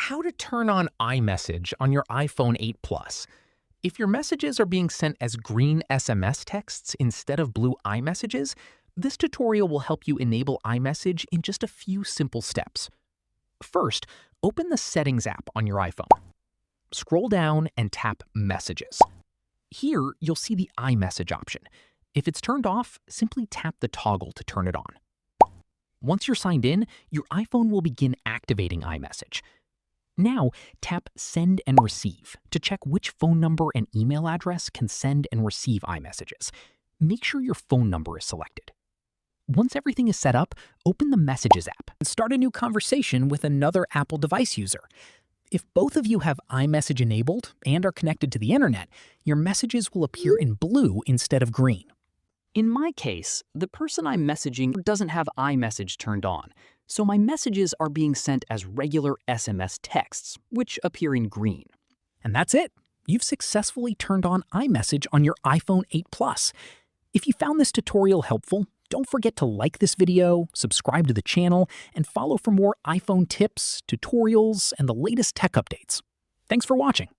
How to turn on iMessage on your iPhone 8 Plus. If your messages are being sent as green SMS texts instead of blue iMessages, this tutorial will help you enable iMessage in just a few simple steps. First, open the Settings app on your iPhone. Scroll down and tap Messages. Here, you'll see the iMessage option. If it's turned off, simply tap the toggle to turn it on. Once you're signed in, your iPhone will begin activating iMessage. Now, tap Send and Receive to check which phone number and email address can send and receive iMessages. Make sure your phone number is selected. Once everything is set up, open the Messages app and start a new conversation with another Apple device user. If both of you have iMessage enabled and are connected to the internet, your messages will appear in blue instead of green. In my case, the person I'm messaging doesn't have iMessage turned on, so my messages are being sent as regular SMS texts, which appear in green. And that's it. You've successfully turned on iMessage on your iPhone 8 Plus. If you found this tutorial helpful, don't forget to like this video, subscribe to the channel, and follow for more iPhone tips, tutorials, and the latest tech updates. Thanks for watching.